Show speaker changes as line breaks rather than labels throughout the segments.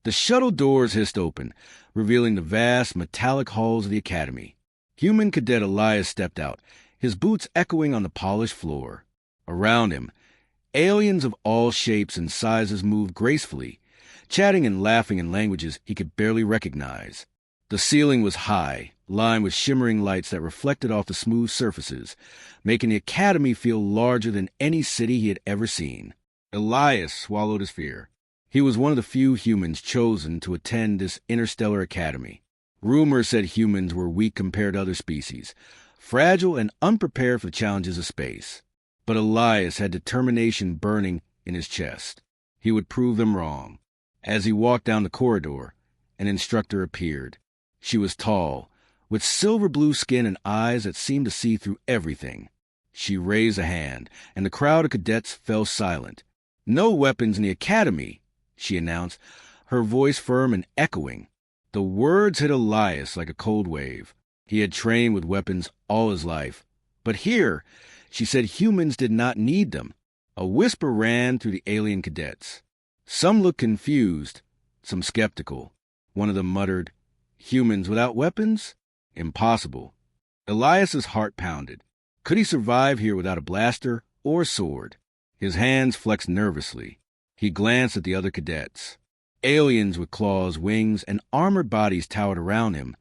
The shuttle doors hissed open, revealing the vast metallic halls of the academy. Human cadet Elias stepped out, his boots echoing on the polished floor. Around him, aliens of all shapes and sizes moved gracefully, chatting and laughing in languages he could barely recognize. The ceiling was high, lined with shimmering lights that reflected off the smooth surfaces, making the academy feel larger than any city he had ever seen. Elias swallowed his fear. He was one of the few humans chosen to attend this interstellar academy. Rumors said humans were weak compared to other species, fragile and unprepared for the challenges of space. But Elias had determination burning in his chest. He would prove them wrong. As he walked down the corridor, an instructor appeared. She was tall, with silver-blue skin and eyes that seemed to see through everything. She raised a hand, and the crowd of cadets fell silent. "No weapons in the academy," she announced, her voice firm and echoing. The words hit Elias like a cold wave. He had trained with weapons all his life. But here, she said humans did not need them. A whisper ran through the alien cadets. Some looked confused, some skeptical. One of them muttered, "Humans without weapons? Impossible." Elias's heart pounded. Could he survive here without a blaster or a sword? His hands flexed nervously. He glanced at the other cadets. Aliens with claws, wings, and armored bodies towered around him,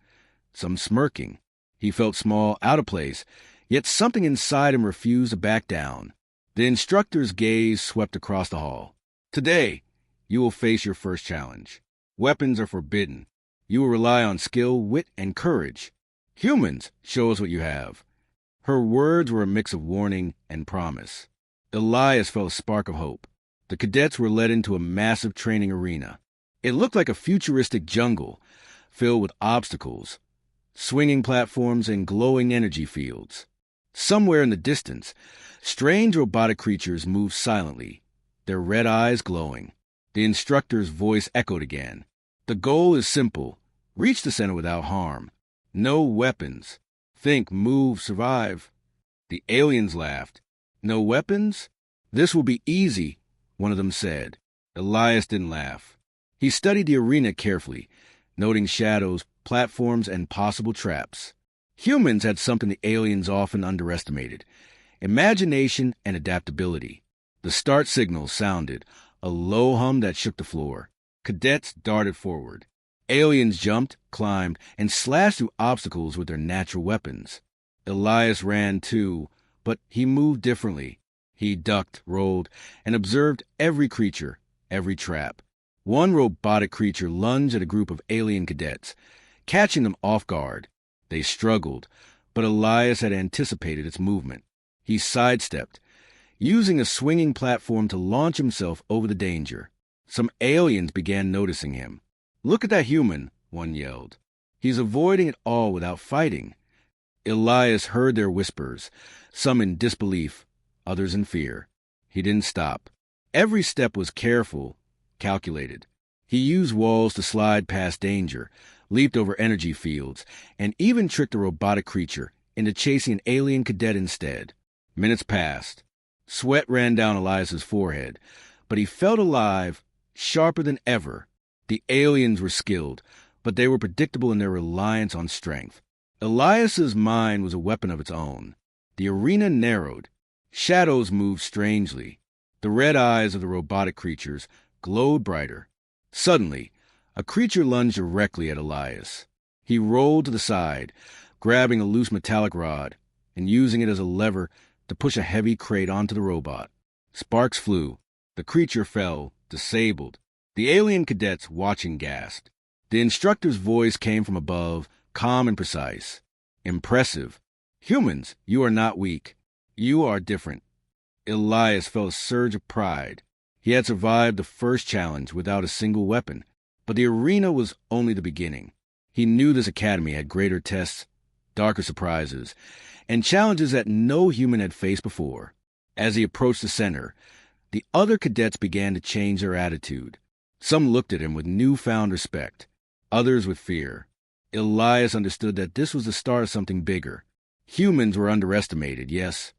some smirking. He felt small, out of place, yet something inside him refused to back down. The instructor's gaze swept across the hall. "Today, you will face your first challenge. Weapons are forbidden. You will rely on skill, wit, and courage. Humans, show us what you have." Her words were a mix of warning and promise. Elias felt a spark of hope. The cadets were led into a massive training arena. It looked like a futuristic jungle, filled with obstacles, swinging platforms, and glowing energy fields. Somewhere in the distance, strange robotic creatures moved silently, their red eyes glowing. The instructor's voice echoed again. "The goal is simple. Reach the center without harm. No weapons. Think, move, survive." The aliens laughed. "No weapons? This will be easy," one of them said. Elias didn't laugh. He studied the arena carefully, noting shadows, platforms, and possible traps. Humans had something the aliens often underestimated: imagination and adaptability. The start signal sounded, a low hum that shook the floor. Cadets darted forward. Aliens jumped, climbed, and slashed through obstacles with their natural weapons. Elias ran too, but he moved differently. He ducked, rolled, and observed every creature, every trap. One robotic creature lunged at a group of alien cadets, catching them off guard. They struggled, but Elias had anticipated its movement. He sidestepped, using a swinging platform to launch himself over the danger. Some aliens began noticing him. "Look at that human," one yelled. "He's avoiding it all without fighting." Elias heard their whispers, some in disbelief, others in fear. He didn't stop. Every step was careful, calculated. He used walls to slide past danger, leaped over energy fields, and even tricked a robotic creature into chasing an alien cadet instead. Minutes passed. Sweat ran down Elias's forehead, but he felt alive, sharper than ever. The aliens were skilled, but they were predictable in their reliance on strength. Elias's mind was a weapon of its own. The arena narrowed. Shadows moved strangely. The red eyes of the robotic creatures glowed brighter. Suddenly, a creature lunged directly at Elias. He rolled to the side, grabbing a loose metallic rod and using it as a lever to push a heavy crate onto the robot. Sparks flew. The creature fell, disabled. The alien cadets, watching, gasped. The instructor's voice came from above, calm and precise. "Impressive. Humans, you are not weak. You are different." Elias felt a surge of pride. He had survived the first challenge without a single weapon, but the arena was only the beginning. He knew this academy had greater tests, darker surprises, and challenges that no human had faced before. As he approached the center, the other cadets began to change their attitude. Some looked at him with newfound respect, others with fear. Elias understood that this was the start of something bigger. Humans were underestimated, yes,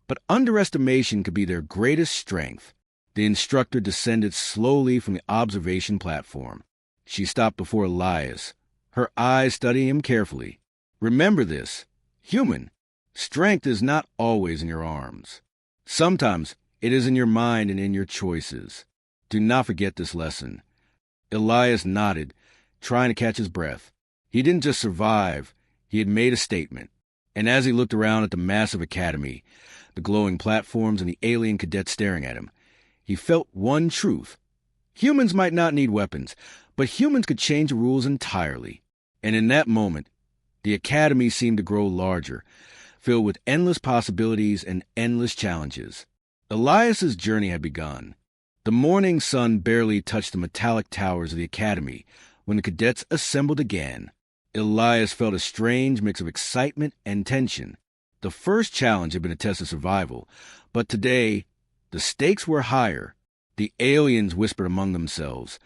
but underestimation could be their greatest strength. The instructor descended slowly from the observation platform. She stopped before Elias, her eyes studying him carefully. Remember this, human, strength is not always in your arms. Sometimes it is in your mind and in your choices. Do not forget this lesson. Elias nodded, trying to catch his breath. He didn't just survive, he had made a statement. And as he looked around at the massive academy, the glowing platforms and the alien cadets staring at him, he felt one truth. Humans might not need weapons, but humans could change the rules entirely. And in that moment, the academy seemed to grow larger, filled with endless possibilities and endless challenges. Elias's journey had begun. The morning sun barely touched the metallic towers of the academy when the cadets assembled again. Elias felt a strange mix of excitement and tension. The first challenge had been a test of survival, but today, the stakes were higher. The aliens whispered among themselves,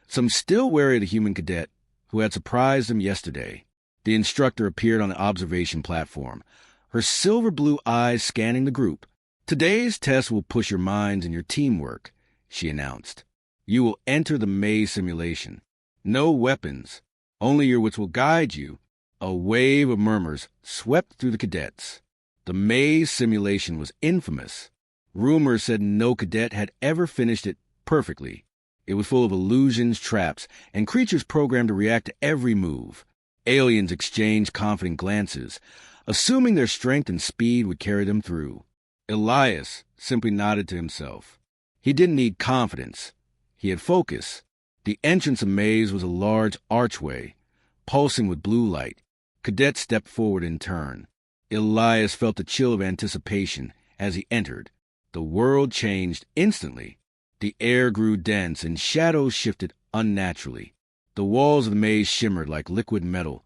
some still wary of the human cadet who had surprised them yesterday. The instructor appeared on the observation platform, her silver-blue eyes scanning the group. "Today's test will push your minds and your teamwork," she announced. "You will enter the maze simulation. No weapons, only your wits will guide you." A wave of murmurs swept through the cadets. The maze simulation was infamous. Rumors said no cadet had ever finished it perfectly. It was full of illusions, traps, and creatures programmed to react to every move. Aliens exchanged confident glances, assuming their strength and speed would carry them through. Elias simply nodded to himself. He didn't need confidence. He had focus. The entrance of maze was a large archway, pulsing with blue light. Cadets stepped forward in turn. Elias felt a chill of anticipation as he entered. The world changed instantly. The air grew dense and shadows shifted unnaturally. The walls of the maze shimmered like liquid metal,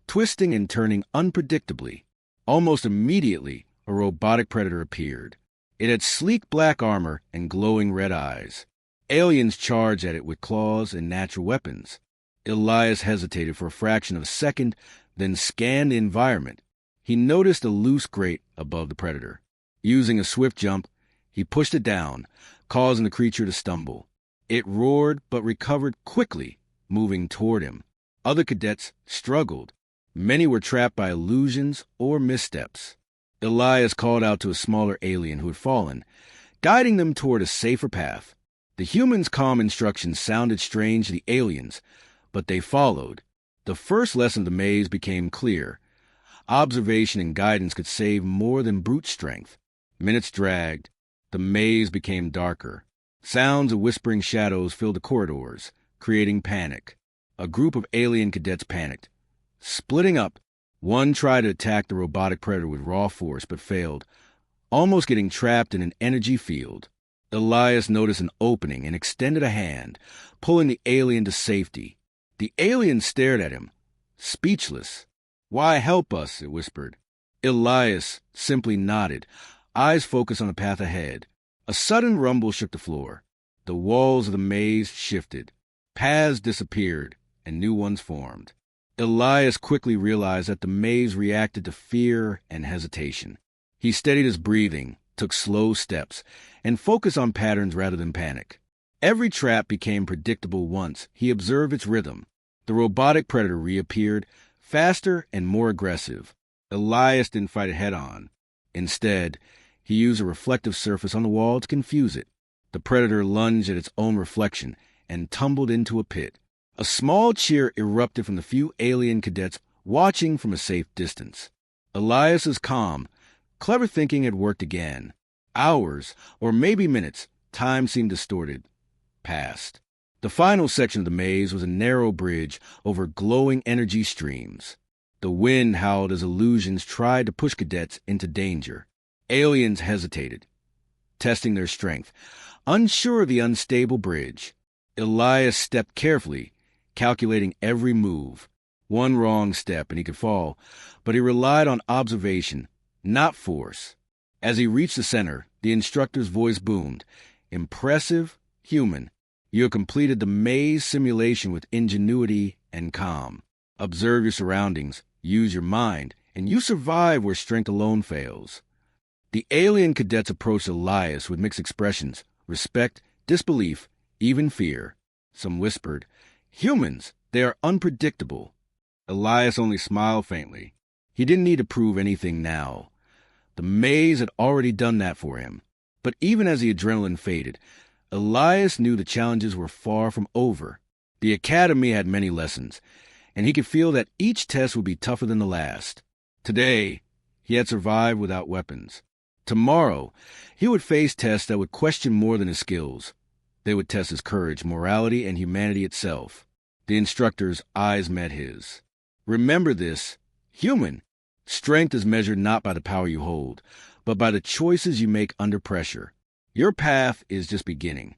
twisting and turning unpredictably. Almost immediately, a robotic predator appeared. It had sleek black armor and glowing red eyes. Aliens charged at it with claws and natural weapons. Elias hesitated for a fraction of a second, then scanned the environment. He noticed a loose grate above the predator. Using a swift jump, he pushed it down, causing the creature to stumble. It roared but recovered quickly, moving toward him. Other cadets struggled. Many were trapped by illusions or missteps. Elias called out to a smaller alien who had fallen, guiding them toward a safer path. The humans' calm instructions sounded strange to the aliens, but they followed. The first lesson of the maze became clear. Observation and guidance could save more than brute strength. Minutes dragged. The maze became darker. Sounds of whispering shadows filled the corridors, creating panic. A group of alien cadets panicked. Splitting up, one tried to attack the robotic predator with raw force but failed, almost getting trapped in an energy field. Elias noticed an opening and extended a hand, pulling the alien to safety. The alien stared at him, speechless. "Why help us?" it whispered. Elias simply nodded, eyes focused on the path ahead. A sudden rumble shook the floor. The walls of the maze shifted. Paths disappeared, and new ones formed. Elias quickly realized that the maze reacted to fear and hesitation. He steadied his breathing, took slow steps, and focused on patterns rather than panic. Every trap became predictable once he observed its rhythm. The robotic predator reappeared, faster and more aggressive. Elias didn't fight it head-on. Instead, he used a reflective surface on the wall to confuse it. The predator lunged at its own reflection and tumbled into a pit. A small cheer erupted from the few alien cadets watching from a safe distance. Elias's calm, clever thinking had worked again. Hours, or maybe minutes, time seemed distorted, passed. The final section of the maze was a narrow bridge over glowing energy streams. The wind howled as illusions tried to push cadets into danger. Aliens hesitated, testing their strength, unsure of the unstable bridge. Elias stepped carefully, calculating every move. One wrong step and he could fall, but he relied on observation, not force. As he reached the center, the instructor's voice boomed. "Impressive, human. You have completed the maze simulation with ingenuity and calm. Observe your surroundings, use your mind, and you survive where strength alone fails." The alien cadets approached Elias with mixed expressions: respect, disbelief, even fear. Some whispered, Humans, they are unpredictable. Elias only smiled faintly. He didn't need to prove anything now. The maze had already done that for him. But even as the adrenaline faded, Elias knew the challenges were far from over. The academy had many lessons, and he could feel that each test would be tougher than the last. Today, he had survived without weapons. Tomorrow, he would face tests that would question more than his skills. They would test his courage, morality, and humanity itself. The instructor's eyes met his. Remember this, human. Strength is measured not by the power you hold, but by the choices you make under pressure. Your path is just beginning.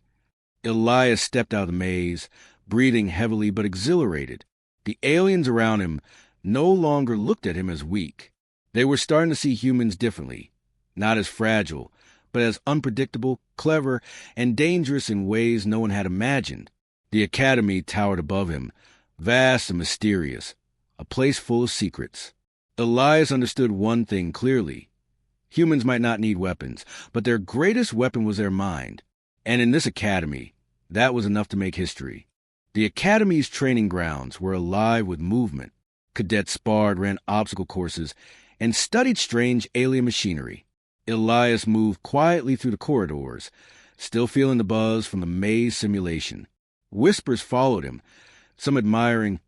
Elias stepped out of the maze, breathing heavily but exhilarated. The aliens around him no longer looked at him as weak. They were starting to see humans differently, not as fragile, but as unpredictable, clever, and dangerous in ways no one had imagined. The academy towered above him, vast and mysterious, a place full of secrets. Elias understood one thing clearly. Humans might not need weapons, but their greatest weapon was their mind. And in this academy, that was enough to make history. The academy's training grounds were alive with movement. Cadets sparred, ran obstacle courses, and studied strange alien machinery. Elias moved quietly through the corridors, still feeling the buzz from the maze simulation. Whispers followed him, some admiring,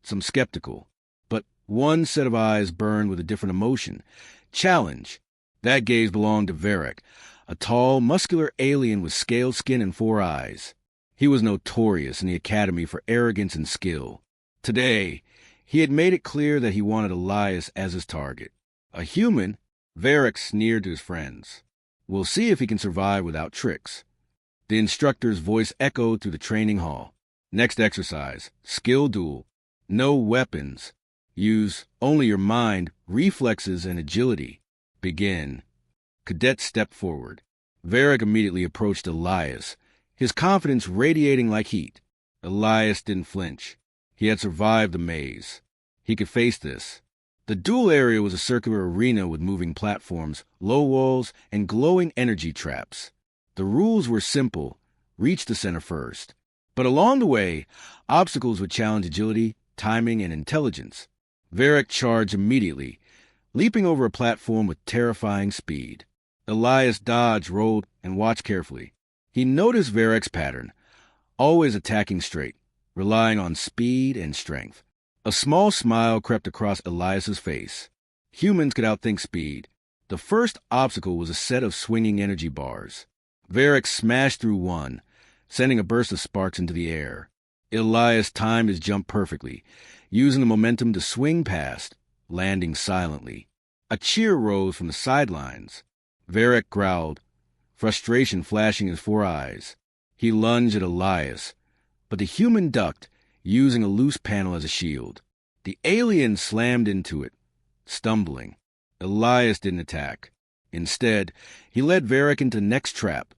some skeptical. But one set of eyes burned with a different emotion. Challenge. That gaze belonged to Varric, a tall, muscular alien with scaled skin and 4 eyes. He was notorious in the academy for arrogance and skill. Today, he had made it clear that he wanted Elias as his target. A human, Varric sneered to his friends. We'll see if he can survive without tricks. The instructor's voice echoed through the training hall. Next exercise, skill duel. No weapons. Use only your mind, reflexes, and agility. Begin. Cadet stepped forward. Varric immediately approached Elias, his confidence radiating like heat. Elias didn't flinch. He had survived the maze. He could face this. The duel area was a circular arena with moving platforms, low walls, and glowing energy traps. The rules were simple. Reach the center first. But along the way, obstacles would challenge agility, timing, and intelligence. Varric charged immediately, leaping over a platform with terrifying speed. Elias dodged, rolled, and watched carefully. He noticed Varric's pattern, always attacking straight, relying on speed and strength. A small smile crept across Elias's face. Humans could outthink speed. The first obstacle was a set of swinging energy bars. Varric smashed through one, sending a burst of sparks into the air. Elias timed his jump perfectly, using the momentum to swing past, landing silently. A cheer rose from the sidelines. Varric growled, frustration flashing in his 4 eyes. He lunged at Elias, but the human ducked, using a loose panel as a shield. The alien slammed into it, stumbling. Elias didn't attack. Instead, he led Varric into the next trap,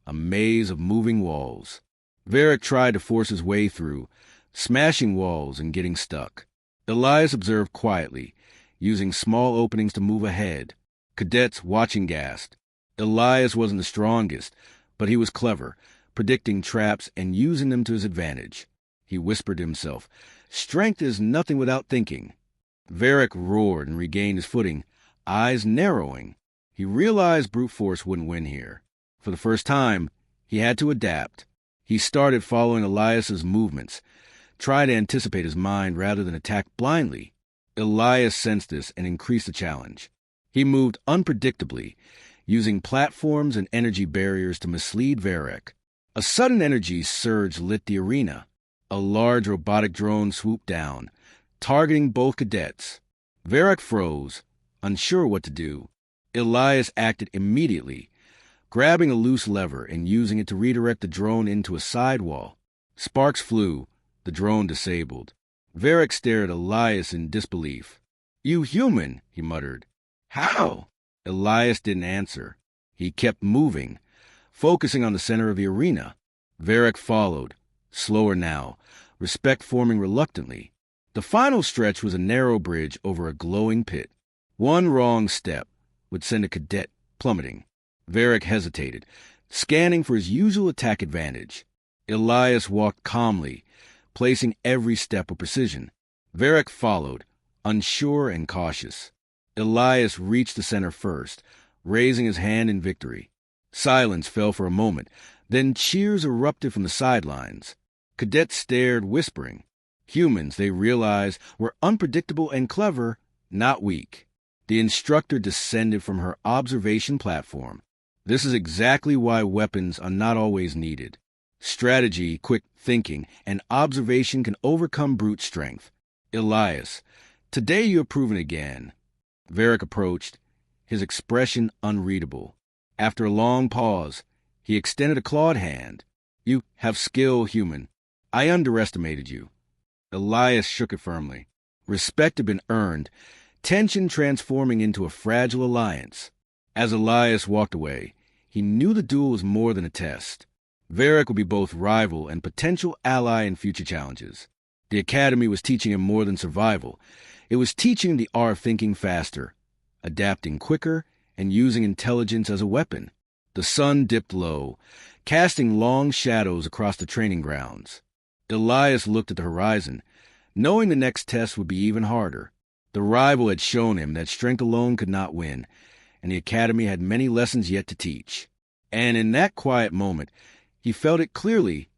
a maze of moving walls. Varric tried to force his way through, smashing walls and getting stuck. Elias observed quietly, using small openings to move ahead. Cadets watching gasped. Elias wasn't the strongest, but he was clever, predicting traps and using them to his advantage. He whispered to himself, "Strength is nothing without thinking." Varric roared and regained his footing, eyes narrowing. He realized brute force wouldn't win here. For the first time, he had to adapt. He started following Elias's movements, tried to anticipate his mind rather than attack blindly. Elias sensed this and increased the challenge. He moved unpredictably, using platforms and energy barriers to mislead Varric. A sudden energy surge lit the arena. A large robotic drone swooped down, targeting both cadets. Varric froze, unsure what to do. Elias acted immediately, grabbing a loose lever and using it to redirect the drone into a sidewall. Sparks flew, the drone disabled. Varric stared at Elias in disbelief. "You human," he muttered. "How?" Elias didn't answer. He kept moving, focusing on the center of the arena. Varric followed, slower now, respect forming reluctantly. The final stretch was a narrow bridge over a glowing pit. One wrong step would send a cadet plummeting. Varric hesitated, scanning for his usual attack advantage. Elias walked calmly, placing every step with precision. Varric followed, unsure and cautious. Elias reached the center first, raising his hand in victory. Silence fell for a moment, then cheers erupted from the sidelines. Cadets stared, whispering. Humans, they realized, were unpredictable and clever, not weak. The instructor descended from her observation platform. This is exactly why weapons are not always needed. Strategy, quick thinking, and observation can overcome brute strength. Elias, today you have proven again. Varric approached, his expression unreadable. After a long pause, he extended a clawed hand. You have skill, human. I underestimated you. Elias shook it firmly. Respect had been earned, tension transforming into a fragile alliance. As Elias walked away, he knew the duel was more than a test. Varric would be both rival and potential ally in future challenges. The Academy was teaching him more than survival. It was teaching him the art of thinking faster, adapting quicker, and using intelligence as a weapon. The sun dipped low, casting long shadows across the training grounds. Elias looked at the horizon, knowing the next test would be even harder. The rival had shown him that strength alone could not win, and the Academy had many lessons yet to teach. And in that quiet moment, he felt it clearly.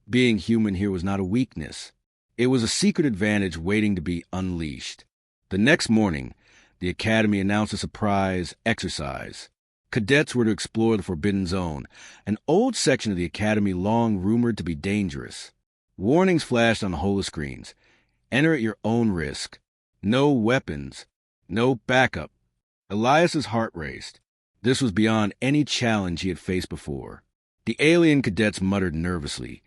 Being human here was not a weakness. It was a secret advantage waiting to be unleashed. The next morning, the Academy announced a surprise exercise. Cadets were to explore the Forbidden Zone, an old section of the Academy long rumored to be dangerous. Warnings flashed on the holoscreens. Enter at your own risk. No weapons. No backup. Elias's heart raced. This was beyond any challenge he had faced before. The alien cadets muttered nervously,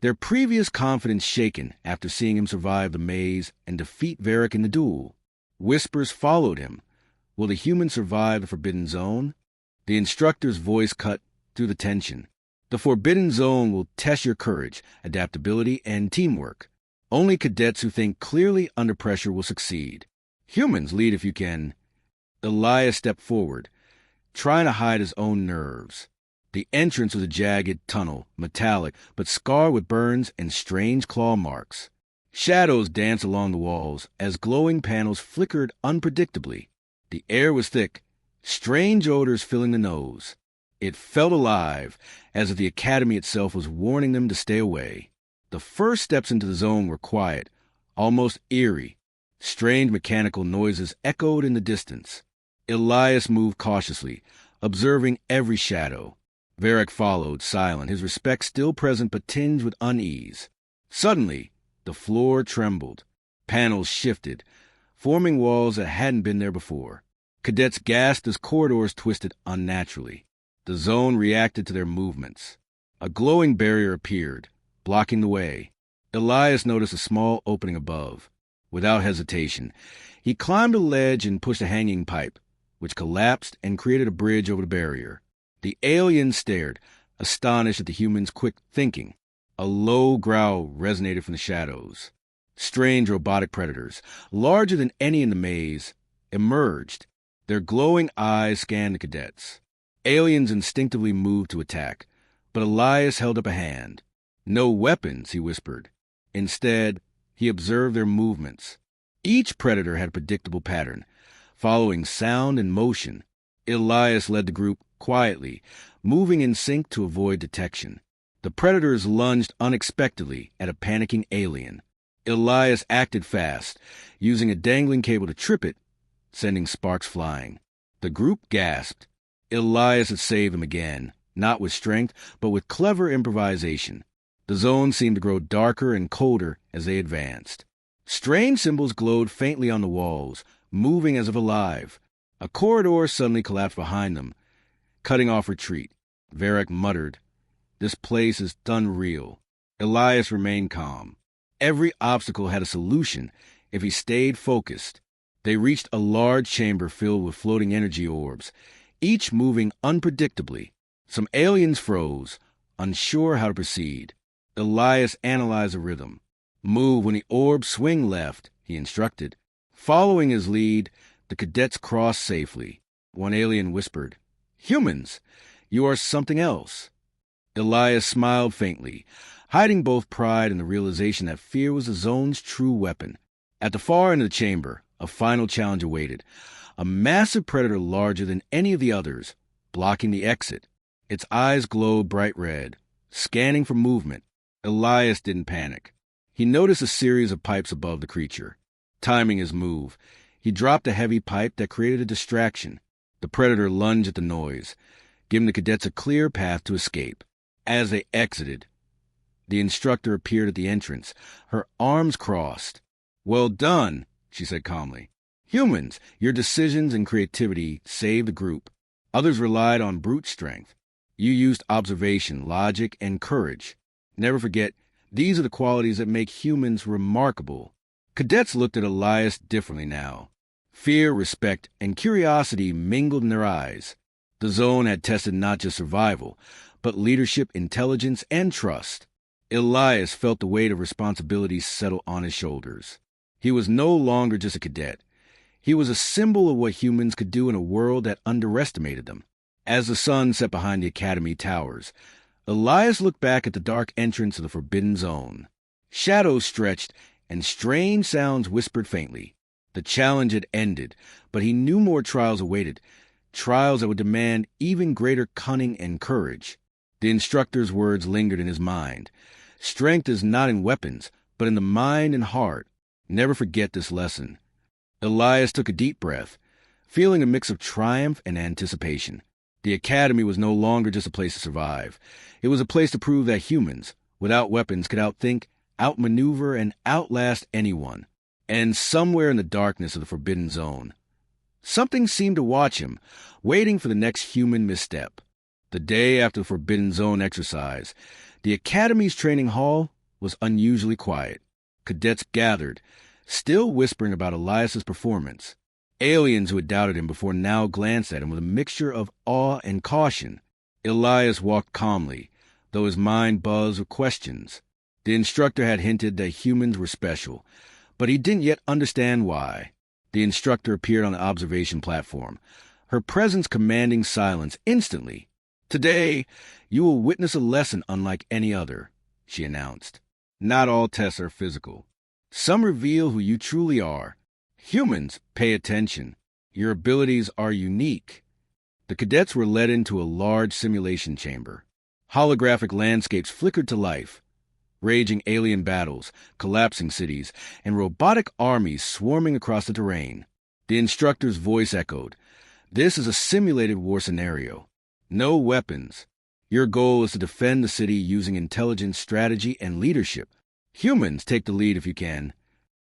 their previous confidence shaken after seeing him survive the maze and defeat Varric in the duel. Whispers followed him. Will the human survive the Forbidden Zone? The instructor's voice cut through the tension. The Forbidden Zone will test your courage, adaptability, and teamwork. Only cadets who think clearly under pressure will succeed. Humans, lead if you can. Elias stepped forward, trying to hide his own nerves. The entrance was a jagged tunnel, metallic, but scarred with burns and strange claw marks. Shadows danced along the walls as glowing panels flickered unpredictably. The air was thick, strange odors filling the nose. It felt alive, as if the Academy itself was warning them to stay away. The first steps into the zone were quiet, almost eerie. Strange mechanical noises echoed in the distance. Elias moved cautiously, observing every shadow. Varric followed, silent, his respect still present but tinged with unease. Suddenly, the floor trembled. Panels shifted, forming walls that hadn't been there before. Cadets gasped as corridors twisted unnaturally. The zone reacted to their movements. A glowing barrier appeared, blocking the way. Elias noticed a small opening above. Without hesitation, he climbed a ledge and pushed a hanging pipe, which collapsed and created a bridge over the barrier. The alien stared, astonished at the human's quick thinking. A low growl resonated from the shadows. Strange robotic predators, larger than any in the maze, emerged. Their glowing eyes scanned the cadets. Aliens instinctively moved to attack, but Elias held up a hand. No weapons, he whispered. Instead, he observed their movements. Each predator had a predictable pattern, following sound and motion. Elias led the group quietly, moving in sync to avoid detection. The predators lunged unexpectedly at a panicking alien. Elias acted fast, using a dangling cable to trip it, sending sparks flying. The group gasped. Elias had saved them again, not with strength, but with clever improvisation. The zone seemed to grow darker and colder as they advanced. Strange symbols glowed faintly on the walls, moving as if alive. A corridor suddenly collapsed behind them, cutting off retreat. Varric muttered, "This place is unreal." Elias remained calm. Every obstacle had a solution if he stayed focused. They reached a large chamber filled with floating energy orbs, each moving unpredictably. Some aliens froze, unsure how to proceed. Elias analyzed the rhythm. "Move when the orbs swing left," he instructed. Following his lead, the cadets crossed safely. One alien whispered, "Humans, you are something else." Elias smiled faintly, hiding both pride and the realization that fear was the zone's true weapon. At the far end of the chamber, a final challenge awaited. A massive predator larger than any of the others, blocking the exit. Its eyes glowed bright red, scanning for movement. Elias didn't panic. He noticed a series of pipes above the creature. Timing his move, he dropped a heavy pipe that created a distraction. The predator lunged at the noise, giving the cadets a clear path to escape. As they exited, the instructor appeared at the entrance, her arms crossed. "Well done," she said calmly. "Humans, your decisions and creativity saved the group. Others relied on brute strength. You used observation, logic, and courage. Never forget, these are the qualities that make humans remarkable." Cadets looked at Elias differently now. Fear, respect, and curiosity mingled in their eyes. The zone had tested not just survival, but leadership, intelligence, and trust. Elias felt the weight of responsibility settle on his shoulders. He was no longer just a cadet. He was a symbol of what humans could do in a world that underestimated them. As the sun set behind the academy towers, Elias looked back at the dark entrance of the Forbidden Zone. Shadows stretched, and strange sounds whispered faintly. The challenge had ended, but he knew more trials awaited, trials that would demand even greater cunning and courage. The instructor's words lingered in his mind. Strength is not in weapons, but in the mind and heart. Never forget this lesson. Elias took a deep breath, feeling a mix of triumph and anticipation. The academy was no longer just a place to survive. It was a place to prove that humans, without weapons, could outthink, outmaneuver, and outlast anyone. And somewhere in the darkness of the Forbidden Zone, something seemed to watch him, waiting for the next human misstep. The day after the Forbidden Zone exercise, the Academy's training hall was unusually quiet. Cadets gathered, still whispering about Elias's performance. Aliens who had doubted him before now glanced at him with a mixture of awe and caution. Elias walked calmly, though his mind buzzed with questions. The instructor had hinted that humans were special, but he didn't yet understand why. The instructor appeared on the observation platform, her presence commanding silence instantly. "Today, you will witness a lesson unlike any other," she announced. "Not all tests are physical. Some reveal who you truly are. Humans, pay attention. Your abilities are unique." The cadets were led into a large simulation chamber. Holographic landscapes flickered to life. Raging alien battles, collapsing cities, and robotic armies swarming across the terrain. The instructor's voice echoed. "This is a simulated war scenario. No weapons. Your goal is to defend the city using intelligence, strategy, and leadership. Humans, take the lead if you can."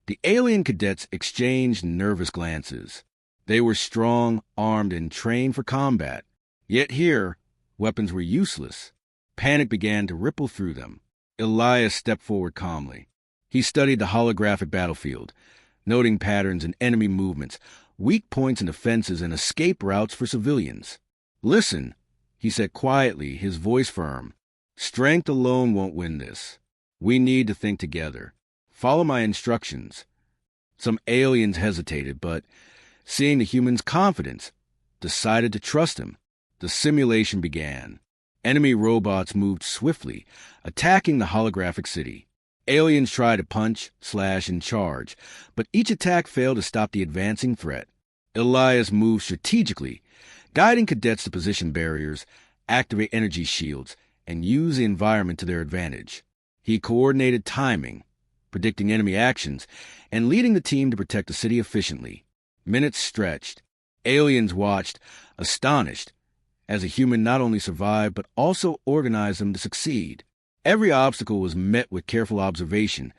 The alien cadets exchanged nervous glances. They were strong, armed, and trained for combat. Yet here, weapons were useless. Panic began to ripple through them. Elias stepped forward calmly. He studied the holographic battlefield, noting patterns in enemy movements, weak points in defenses, and escape routes for civilians. "Listen," he said quietly, his voice firm. "Strength alone won't win this. We need to think together. Follow my instructions." Some aliens hesitated, but, seeing the human's confidence, decided to trust him. The simulation began. Enemy robots moved swiftly, attacking the holographic city. Aliens tried to punch, slash, and charge, but each attack failed to stop the advancing threat. Elias moved strategically, guiding cadets to position barriers, activate energy shields, and use the environment to their advantage. He coordinated timing, predicting enemy actions, and leading the team to protect the city efficiently. Minutes stretched. Aliens watched, astonished, as a human not only survived but also organized them to succeed. Every obstacle was met with careful observation,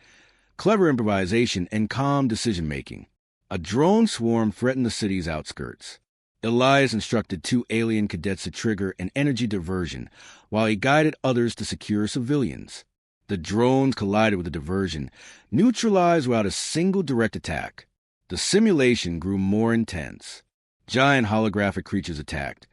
clever improvisation, and calm decision-making. A drone swarm threatened the city's outskirts. Elias instructed 2 alien cadets to trigger an energy diversion, while he guided others to secure civilians. The drones collided with the diversion, neutralized without a single direct attack. The simulation grew more intense. Giant holographic creatures attacked,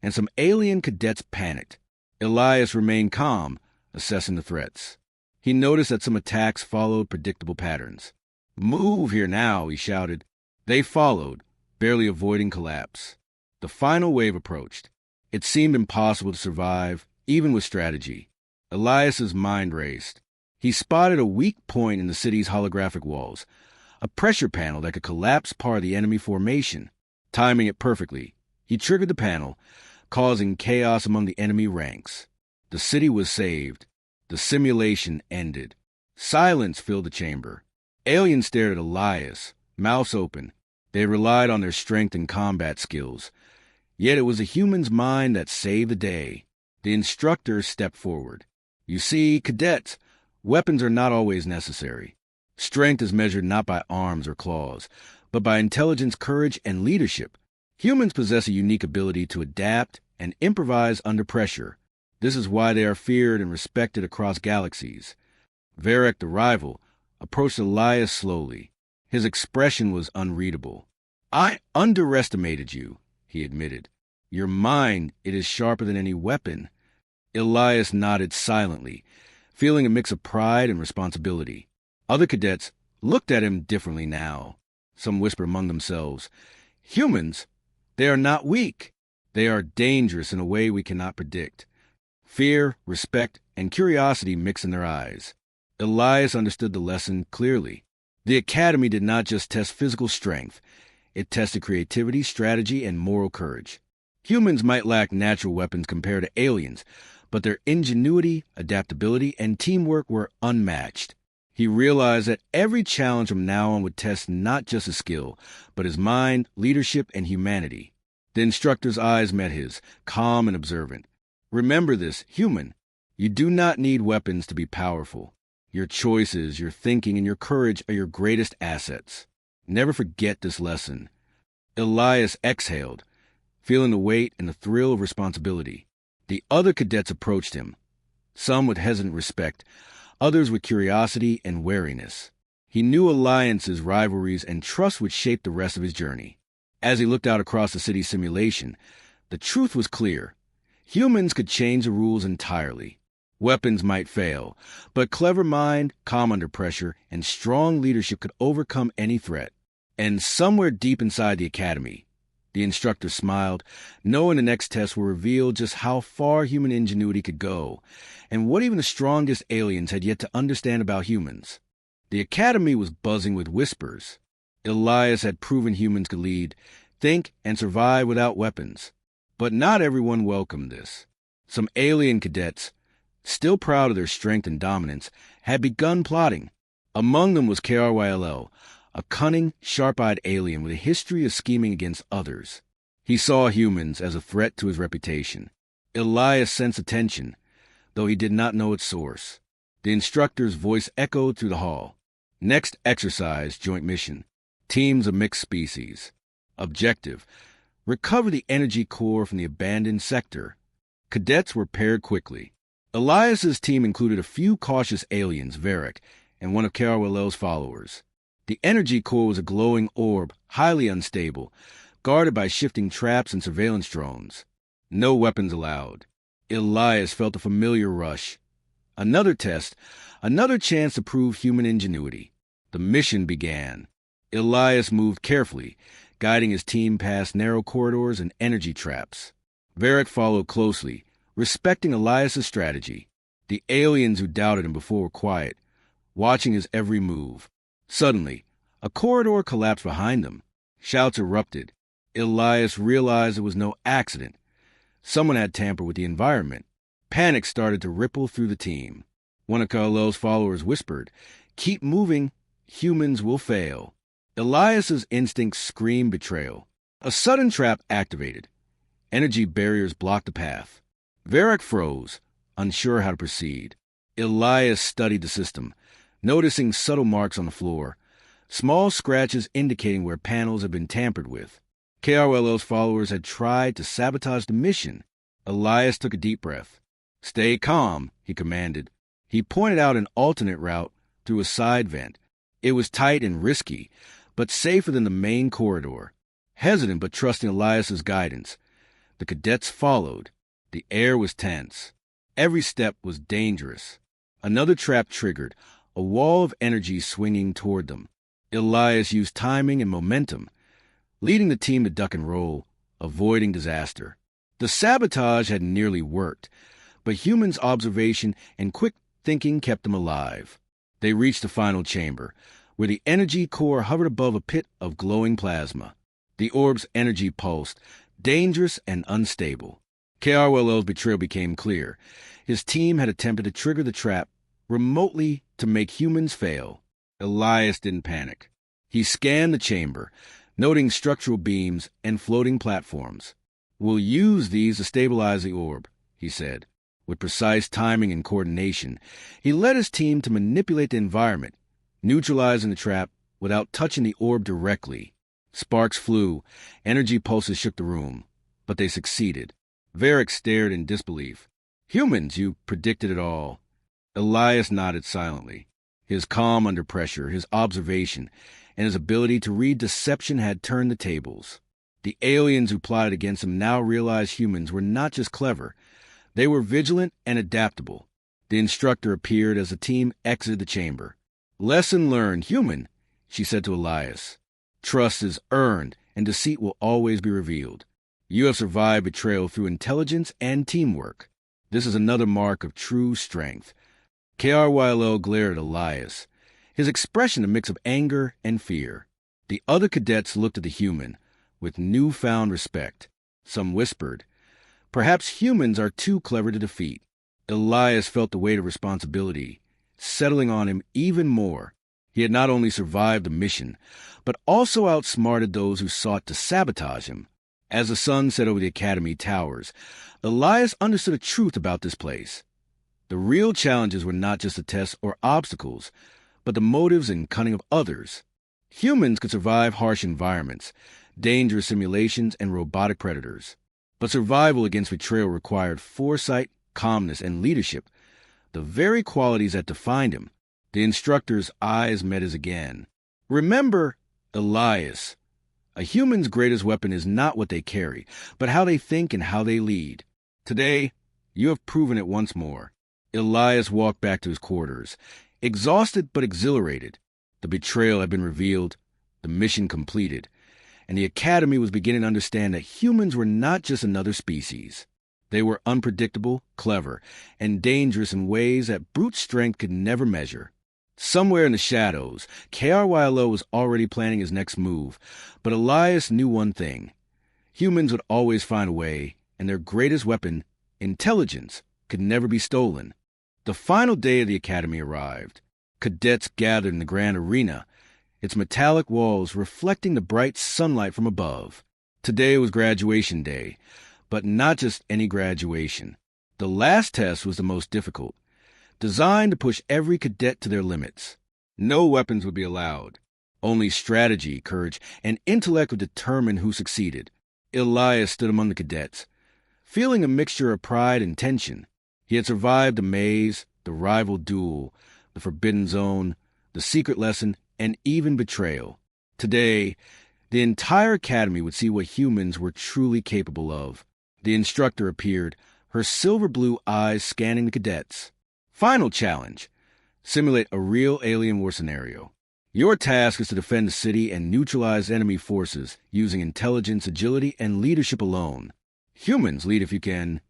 and some alien cadets panicked. Elias remained calm, assessing the threats. He noticed that some attacks followed predictable patterns. "Move here now," he shouted. They followed, barely avoiding collapse. The final wave approached. It seemed impossible to survive, even with strategy. Elias's mind raced. He spotted a weak point in the city's holographic walls, a pressure panel that could collapse part of the enemy formation. Timing it perfectly, he triggered the panel, causing chaos among the enemy ranks. The city was saved. The simulation ended. Silence filled the chamber. Aliens stared at Elias, mouths open. They relied on their strength and combat skills. Yet it was a human's mind that saved the day. The instructor stepped forward. You see, cadets, weapons are not always necessary. Strength is measured not by arms or claws, but by intelligence, courage, and leadership. Humans possess a unique ability to adapt and improvise under pressure. This is why they are feared and respected across galaxies. Varric, the rival, approached Elias slowly. His expression was unreadable. I underestimated you, he admitted. Your mind, it is sharper than any weapon. Elias nodded silently, feeling a mix of pride and responsibility. Other cadets looked at him differently now. Some whispered among themselves, humans, they are not weak. They are dangerous in a way we cannot predict. Fear, respect, and curiosity mix in their eyes. Elias understood the lesson clearly. The academy did not just test physical strength. It tested creativity, strategy, and moral courage. Humans might lack natural weapons compared to aliens, but their ingenuity, adaptability, and teamwork were unmatched. He realized that every challenge from now on would test not just his skill, but his mind, leadership, and humanity. The instructor's eyes met his, calm and observant. Remember this, human. You do not need weapons to be powerful. Your choices, your thinking, and your courage are your greatest assets. Never forget this lesson. Elias exhaled, feeling the weight and the thrill of responsibility. The other cadets approached him, some with hesitant respect, others with curiosity and wariness. He knew alliances, rivalries, and trust would shape the rest of his journey. As he looked out across the city's simulation, the truth was clear. Humans could change the rules entirely. Weapons might fail, but clever mind, calm under pressure, and strong leadership could overcome any threat. And somewhere deep inside the academy, the instructor smiled, knowing the next test will reveal just how far human ingenuity could go, and what even the strongest aliens had yet to understand about humans. The academy was buzzing with whispers. Elias had proven humans could lead, think, and survive without weapons. But not everyone welcomed this. Some alien cadets, still proud of their strength and dominance, had begun plotting. Among them was KRYLL, a cunning, sharp-eyed alien with a history of scheming against others. He saw humans as a threat to his reputation. Elias sensed attention, though he did not know its source. The instructor's voice echoed through the hall. Next exercise, joint mission. Teams of mixed species. Objective: recover the energy core from the abandoned sector. Cadets were paired quickly. Elias's team included a few cautious aliens, Varric, and one of KRLL's followers. The energy core was a glowing orb, highly unstable, guarded by shifting traps and surveillance drones. No weapons allowed. Elias felt a familiar rush. Another test, another chance to prove human ingenuity. The mission began. Elias moved carefully, guiding his team past narrow corridors and energy traps. Varric followed closely, respecting Elias's strategy. The aliens who doubted him before were quiet, watching his every move. Suddenly, a corridor collapsed behind them. Shouts erupted. Elias realized it was no accident. Someone had tampered with the environment. Panic started to ripple through the team. One of Carlo's followers whispered, "Keep moving. Humans will fail." Elias's instincts screamed betrayal. A sudden trap activated. Energy barriers blocked the path. Varric froze, unsure how to proceed. Elias studied the system, noticing subtle marks on the floor, small scratches indicating where panels had been tampered with. KRLL's followers had tried to sabotage the mission. Elias took a deep breath. "Stay calm," he commanded. He pointed out an alternate route through a side vent. It was tight and risky, but safer than the main corridor. Hesitant but trusting Elias's guidance, the cadets followed. The air was tense. Every step was dangerous. Another trap triggered, a wall of energy swinging toward them. Elias used timing and momentum, leading the team to duck and roll, avoiding disaster. The sabotage had nearly worked, but humans' observation and quick thinking kept them alive. They reached the final chamber, where the energy core hovered above a pit of glowing plasma. The orb's energy pulsed, dangerous and unstable. KRLL's betrayal became clear. His team had attempted to trigger the trap remotely to make humans fail. Elias didn't panic. He scanned the chamber, noting structural beams and floating platforms. "We'll use these to stabilize the orb," he said. With precise timing and coordination, he led his team to manipulate the environment, neutralizing the trap without touching the orb directly. Sparks flew, energy pulses shook the room, but they succeeded. Varric stared in disbelief. "Humans, you predicted it all." Elias nodded silently. His calm under pressure, his observation, and his ability to read deception had turned the tables. The aliens who plotted against him now realized humans were not just clever. They were vigilant and adaptable. The instructor appeared as the team exited the chamber. "Lesson learned, human," she said to Elias. "Trust is earned, and deceit will always be revealed. You have survived betrayal through intelligence and teamwork. This is another mark of true strength." KRYLL glared at Elias, his expression a mix of anger and fear. The other cadets looked at the human with newfound respect. Some whispered, "Perhaps humans are too clever to defeat." Elias felt the weight of responsibility settling on him even more. He had not only survived the mission, but also outsmarted those who sought to sabotage him. As the sun set over the Academy towers, Elias understood a truth about this place. The real challenges were not just the tests or obstacles, but the motives and cunning of others. Humans could survive harsh environments, dangerous simulations, and robotic predators. But survival against betrayal required foresight, calmness, and leadership, the very qualities that defined him. The instructor's eyes met his again. "Remember, Elias, a human's greatest weapon is not what they carry, but how they think and how they lead. Today, you have proven it once more." Elias walked back to his quarters, exhausted but exhilarated. The betrayal had been revealed, the mission completed, and the Academy was beginning to understand that humans were not just another species. They were unpredictable, clever, and dangerous in ways that brute strength could never measure. Somewhere in the shadows, KRYLO was already planning his next move, but Elias knew one thing. Humans would always find a way, and their greatest weapon, intelligence, could never be stolen. The final day of the Academy arrived. Cadets gathered in the grand arena, its metallic walls reflecting the bright sunlight from above. Today was graduation day, but not just any graduation. The last test was the most difficult, designed to push every cadet to their limits. No weapons would be allowed. Only strategy, courage, and intellect would determine who succeeded. Elias stood among the cadets, feeling a mixture of pride and tension. He had survived the maze, the rival duel, the forbidden zone, the secret lesson, and even betrayal. Today, the entire Academy would see what humans were truly capable of. The instructor appeared, her silver-blue eyes scanning the cadets. "Final challenge. Simulate a real alien war scenario. Your task is to defend the city and neutralize enemy forces using intelligence, agility, and leadership alone. Humans, lead if you can."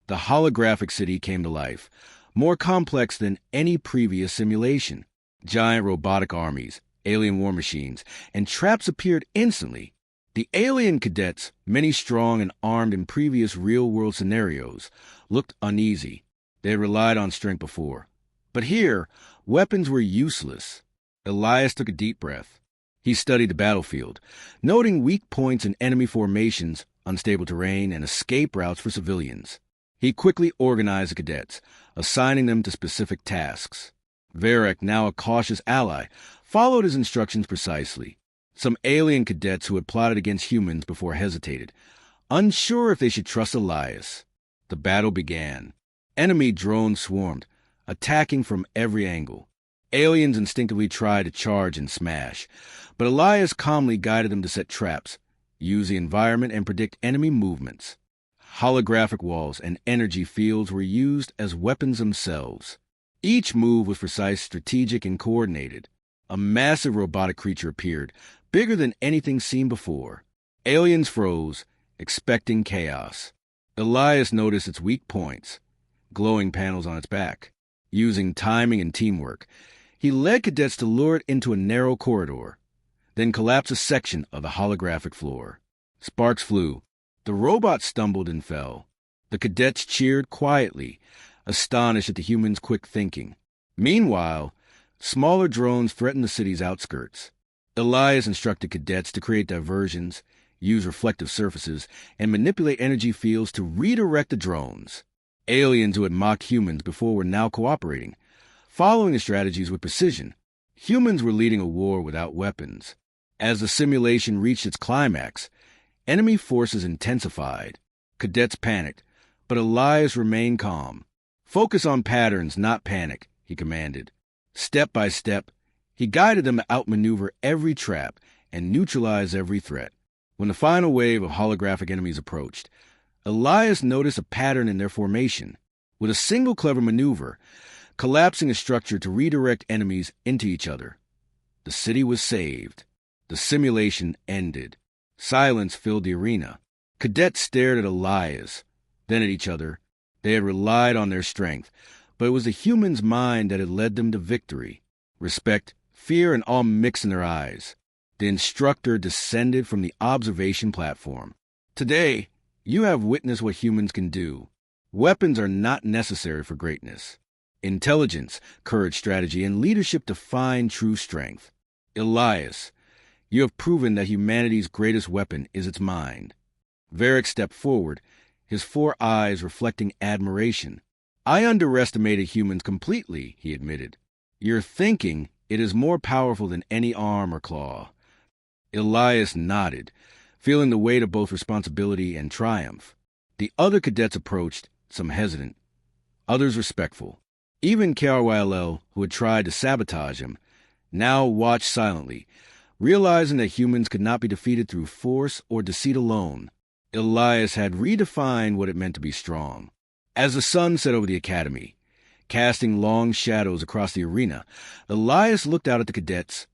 The holographic city came to life, more complex than any previous simulation. Giant robotic armies, alien war machines, and traps appeared instantly. The alien cadets, many strong and armed in previous real-world scenarios, looked uneasy. They had relied on strength before. But here, weapons were useless. Elias took a deep breath. He studied the battlefield, noting weak points in enemy formations, unstable terrain, and escape routes for civilians. He quickly organized the cadets, assigning them to specific tasks. Varric, now a cautious ally, followed his instructions precisely. Some alien cadets who had plotted against humans before hesitated, unsure if they should trust Elias. The battle began. Enemy drones swarmed, attacking from every angle. Aliens instinctively tried to charge and smash, but Elias calmly guided them to set traps, use the environment, and predict enemy movements. Holographic walls and energy fields were used as weapons themselves. Each move was precise, strategic, and coordinated. A massive robotic creature appeared, bigger than anything seen before. Aliens froze, expecting chaos. Elias noticed its weak points. glowing panels on its back. Using timing and teamwork, he led cadets to lure it into a narrow corridor, then collapsed a section of the holographic floor. Sparks flew. The robot stumbled and fell. The cadets cheered quietly, astonished at the humans' quick thinking. Meanwhile, smaller drones threatened the city's outskirts. Elias instructed cadets to create diversions, use reflective surfaces, and manipulate energy fields to redirect the drones. Aliens who had mocked humans before were now cooperating, following the strategies with precision. Humans were leading a war without weapons. As the simulation reached its climax, enemy forces intensified. Cadets panicked, but Elias remained calm. "Focus on patterns, not panic," he commanded. Step by step, he guided them to outmaneuver every trap and neutralize every threat. When the final wave of holographic enemies approached, Elias noticed a pattern in their formation. With a single clever maneuver, collapsing a structure to redirect enemies into each other, the city was saved. The simulation ended. Silence filled the arena. Cadets stared at Elias, then at each other. They had relied on their strength, but it was the human's mind that had led them to victory. Respect, fear, and awe mixed in their eyes. The instructor descended from the observation platform. "Today, you have witnessed what humans can do. Weapons are not necessary for greatness. Intelligence, courage, strategy, and leadership define true strength. Elias, you have proven that humanity's greatest weapon is its mind." Varric stepped forward, his 4 eyes reflecting admiration. "I underestimated humans completely," he admitted. "Your thinking, it is more powerful than any arm or claw." Elias nodded, feeling the weight of both responsibility and triumph. The other cadets approached, some hesitant, others respectful. Even KRYLL, who had tried to sabotage him, now watched silently, realizing that humans could not be defeated through force or deceit alone. Elias had redefined what it meant to be strong. As the sun set over the academy, casting long shadows across the arena, Elias looked out at the cadets,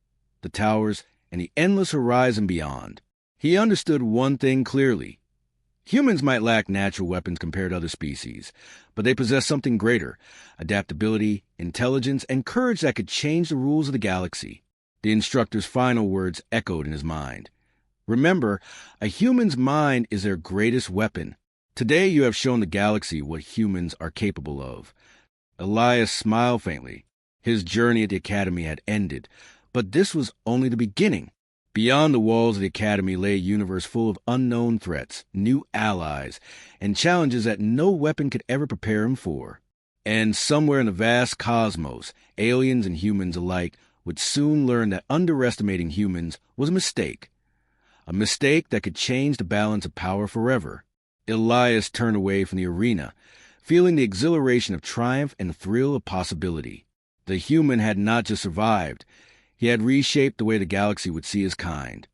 the towers, and the endless horizon beyond. He understood one thing clearly. Humans might lack natural weapons compared to other species, but they possess something greater: adaptability, intelligence, and courage that could change the rules of the galaxy. The instructor's final words echoed in his mind. "Remember, a human's mind is their greatest weapon. Today you have shown the galaxy what humans are capable of." Elias smiled faintly. His journey at the academy had ended, but this was only the beginning. Beyond the walls of the academy lay a universe full of unknown threats, new allies, and challenges that no weapon could ever prepare him for. And somewhere in the vast cosmos, aliens and humans alike would soon learn that underestimating humans was a mistake that could change the balance of power forever. Elias turned away from the arena, feeling the exhilaration of triumph and the thrill of possibility. The human had not just survived, he had reshaped the way the galaxy would see his kind.